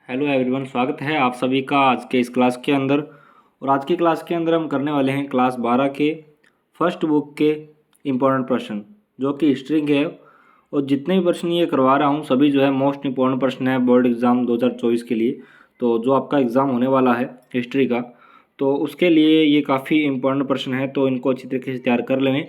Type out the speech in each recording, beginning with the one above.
Hello everyone, स्वागत है आप सभी का आज के इस क्लास के अंदर। और आज की क्लास के अंदर हम करने वाले हैं क्लास 12 के फर्स्ट बुक के इम्पोर्टेंट प्रश्न जो कि हिस्ट्री के है। और जितने भी प्रश्न ये करवा रहा हूँ सभी जो है मोस्ट इम्पोर्टेंट प्रश्न है बोर्ड एग्ज़ाम 2024 के लिए। तो जो आपका एग्ज़ाम होने वाला है हिस्ट्री का, तो उसके लिए ये काफ़ी इम्पोर्टेंट प्रश्न है, तो इनको अच्छी तरीके से तैयार कर लें।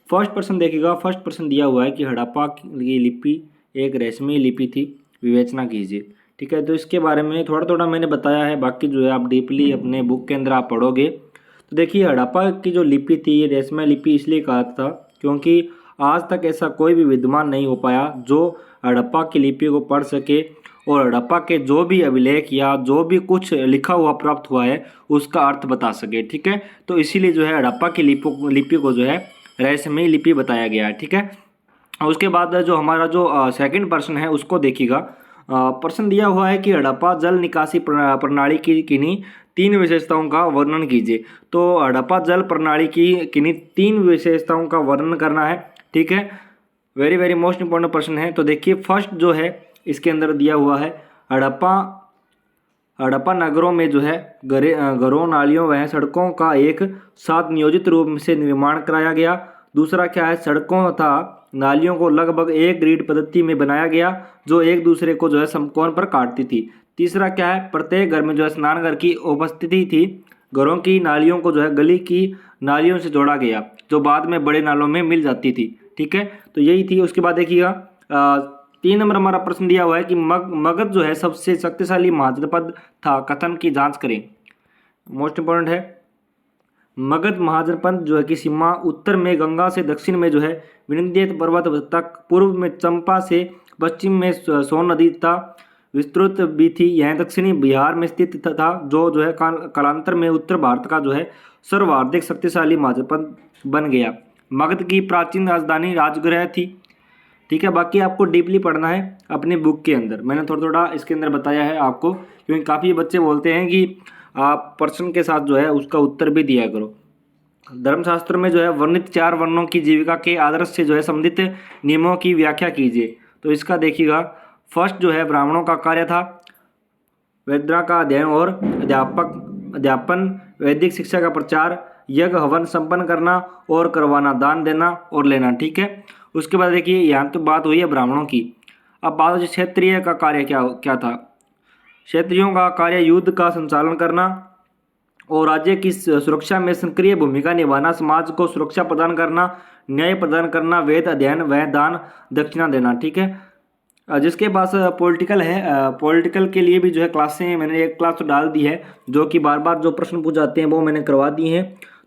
फर्स्ट प्रश्न देखिएगा। फर्स्ट प्रश्न दिया हुआ है कि हड़प्पा की लिपि एक रेशमी लिपि थी, विवेचना कीजिए। ठीक है, तो इसके बारे में थोड़ा थोड़ा मैंने बताया है, बाकी जो है आप डीपली अपने बुक के अंदर आप पढ़ोगे। तो देखिए, हड़प्पा की जो लिपि थी ये रेशमी लिपि इसलिए कहा था क्योंकि आज तक ऐसा कोई भी विद्वान नहीं हो पाया जो हड़प्पा की लिपि को पढ़ सके और हड़प्पा के जो भी अभिलेख या जो भी कुछ लिखा हुआ प्राप्त हुआ है उसका अर्थ बता सके। ठीक है, तो इसीलिए जो है हड़प्पा की लिपि को जो है रेशमी लिपि बताया गया है। ठीक है, उसके बाद जो हमारा जो सेकंड प्रश्न है उसको देखिएगा। प्रश्न दिया हुआ है कि हड़प्पा जल निकासी प्रणाली की किन्हीं तीन विशेषताओं का वर्णन कीजिए। तो हड़प्पा जल प्रणाली की किन्हीं तीन विशेषताओं का वर्णन करना है। ठीक है, वेरी वेरी मोस्ट इंपॉर्टेंट प्रश्न है। तो देखिए, फर्स्ट जो है इसके अंदर दिया हुआ है हड़प्पा हड़प्पा नगरों में जो है घरों, नालियों व सड़कों का एक साथ नियोजित रूप से निर्माण कराया गया। दूसरा क्या है, सड़कों तथा नालियों को लगभग एक ग्रिड पद्धति में बनाया गया जो एक दूसरे को जो है समकोण पर काटती थी। तीसरा क्या है, प्रत्येक घर में जो है स्नानघर की उपस्थिति थी। घरों की नालियों को जो है गली की नालियों से जोड़ा गया जो बाद में बड़े नालों में मिल जाती थी। ठीक है, तो यही थी। उसके बाद देखिएगा, 3 नंबर हमारा प्रश्न दिया हुआ है कि मगध जो है सबसे शक्तिशाली महाजनपद था, कथन की जांच करें। मोस्ट इंपॉर्टेंट है, मगध महाजनपद जो है कि सीमा उत्तर में गंगा से दक्षिण में जो है विंध्य पर्वत तक, पूर्व में चंपा से पश्चिम में सोन नदी तथा विस्तृत भी थी। यह दक्षिणी बिहार में स्थित था जो है कालांतर में उत्तर भारत का जो है सर्वाधिक शक्तिशाली महाजनपद बन गया। मगध की प्राचीन राजधानी राजगृह थी। ठीक है, बाकी आपको डीपली पढ़ना है अपने बुक के अंदर। मैंने थोड़ा थोड़ा इसके अंदर बताया है आपको, क्योंकि काफ़ी बच्चे बोलते हैं कि आप प्रश्न के साथ जो है उसका उत्तर भी दिया करो। धर्मशास्त्र में जो है वर्णित 4 वर्णों की जीविका के आदर्श से जो है संबंधित नियमों की व्याख्या कीजिए। तो इसका देखिएगा, फर्स्ट जो है ब्राह्मणों का कार्य था वेदना का अध्ययन और अध्यापन, वैदिक शिक्षा का प्रचार, यज्ञ हवन संपन्न करना और करवाना, दान देना और लेना। ठीक है, उसके बाद देखिए, यहाँ तो बात हुई है ब्राह्मणों की। अब बात हो क्षत्रिय का कार्य क्या क्या था। क्षत्रियों का कार्य युद्ध का संचालन करना और राज्य की सुरक्षा में सक्रिय भूमिका निभाना, समाज को सुरक्षा प्रदान करना, न्याय प्रदान करना, वेद अध्ययन व दान दक्षिणा देना। ठीक है, जिसके पास पॉलिटिकल है, पॉलिटिकल के लिए भी जो है क्लासें मैंने एक क्लास तो डाल दी है, जो कि बार बार जो प्रश्न पूछ जाते हैं वो मैंने करवा दी हैं।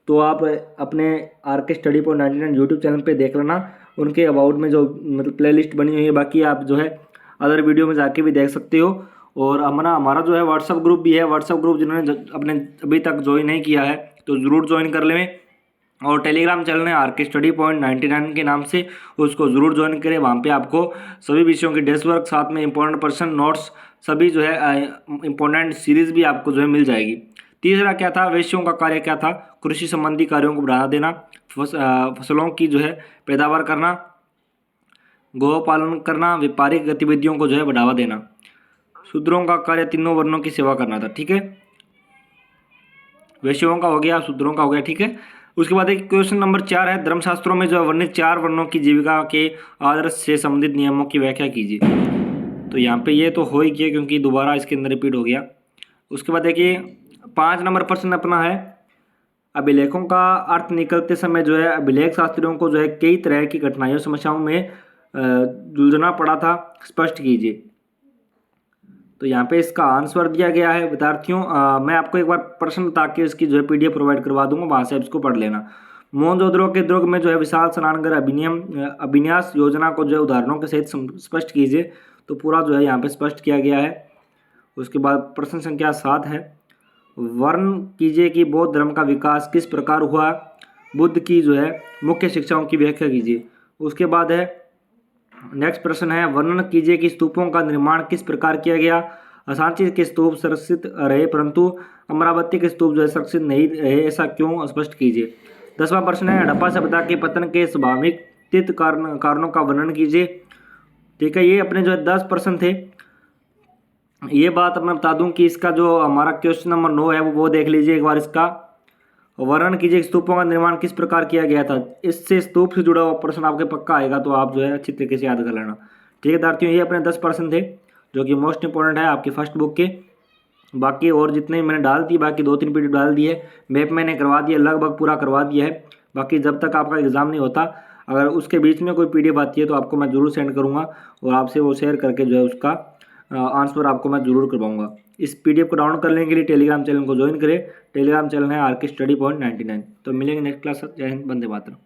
तो आप अपने RK study point 99 YouTube channel पे देख लेना, उनके अबाउट में जो मतलब प्लेलिस्ट बनी हुई है। बाकी आप जो है अदर वीडियो में जाके भी देख सकते हो। और हमारा जो है व्हाट्सअप ग्रुप भी है। व्हाट्सअप ग्रुप जिन्होंने अपने अभी तक ज्वाइन नहीं किया है तो ज़रूर ज्वाइन कर लें। और टेलीग्राम चैनल है RK स्टडी पॉइंट 99 के नाम से, उसको ज़रूर ज्वाइन करें। वहाँ पे आपको सभी विषयों के डेस्क वर्क, साथ में इंपॉर्टेंट पर्सन नोट्स, सभी जो है इंपॉर्टेंट सीरीज़ भी आपको जो है मिल जाएगी। तीसरा क्या था, वेश्यों का कार्य क्या था, कृषि संबंधी कार्यों को बढ़ावा देना, फसलों की जो है पैदावार करना, गौ पालन करना, व्यापारिक गतिविधियों को जो है बढ़ावा देना। शूद्रों का कार्य तीनों वर्णों की सेवा करना था। ठीक है, वैश्यों का हो गया, शूद्रों का हो गया। ठीक है, उसके बाद एक क्वेश्चन नंबर 4 है, धर्मशास्त्रों में जो वर्णित 4 वर्णों की जीविका के आदर्श से संबंधित नियमों की व्याख्या कीजिए। तो यहाँ पे ये तो हो ही गया क्योंकि दोबारा इसके अंदर रिपीट हो गया। उसके बाद देखिए, 5 नंबर प्रश्न अपना है, अभिलेखों का अर्थ निकलते समय जो है अभिलेख शास्त्रियों को जो है कई तरह की कठिनाइयों समस्याओं में जूझना पड़ा था, स्पष्ट कीजिए। तो यहाँ पे इसका आंसर दिया गया है विद्यार्थियों। मैं आपको एक बार प्रश्न बता के इसकी जो है PDF प्रोवाइड करवा दूंगा, वहाँ से आप इसको पढ़ लेना। मोहनजोदड़ो के दुर्ग में जो है विशाल स्नानघर अभिन्यास योजना को जो है उदाहरणों के सहित स्पष्ट कीजिए। तो पूरा जो है यहाँ पे स्पष्ट किया गया है। उसके बाद प्रश्न संख्या 7 है, वर्ण कीजिए कि बौद्ध धर्म का विकास किस प्रकार हुआ, बुद्ध की जो है मुख्य शिक्षाओं की व्याख्या कीजिए। उसके बाद है नेक्स्ट प्रश्न है, वर्णन कीजिए कि स्तूपों का निर्माण किस प्रकार किया गया। सांची के स्तूप सुरक्षित रहे परंतु अमरावती के स्तूप जो है सुरक्षित नहीं रहे, ऐसा क्यों, स्पष्ट कीजिए। 10वां प्रश्न है, हड़प्पा सभ्यता के पतन के स्वाभाविक कारणों का वर्णन कीजिए। ठीक है, ये अपने जो है 10 प्रश्न थे। ये बात मैं बता दूं कि इसका जो हमारा क्वेश्चन नंबर 9 है वो देख लीजिए एक बार। इसका वर्णन कीजिए, स्तूपों का निर्माण किस प्रकार किया गया था। इससे स्तूप से जुड़ा हुआ प्रश्न आपके पक्का आएगा, तो आप जो है अच्छी तरीके से याद कर लेना। ठीक है विद्यार्थियों, ये अपने 10 प्रश्न थे जो कि मोस्ट इंपॉर्टेंट है आपकी फर्स्ट बुक के। बाकी और जितने मैंने डाल दी, बाकी 2-3 पीडीएफ डाल दिए, मैप मैंने करवा दिया, लगभग पूरा करवा दिया है। बाकी जब तक आपका एग्ज़ाम नहीं होता, अगर उसके बीच में कोई पीडीएफ आती है तो आपको मैं ज़रूर सेंड करूँगा और आपसे वो शेयर करके जो है उसका आंसर आपको मैं ज़रूर करवाऊँगा। इस पीडीएफ को डाउनलोड करने के लिए टेलीग्राम चैनल को ज्वाइन करें। टेलीग्राम चैनल है RK Study Point 99। तो मिलेंगे नेक्स्ट क्लास। जय हिंद, वंदे मातरम।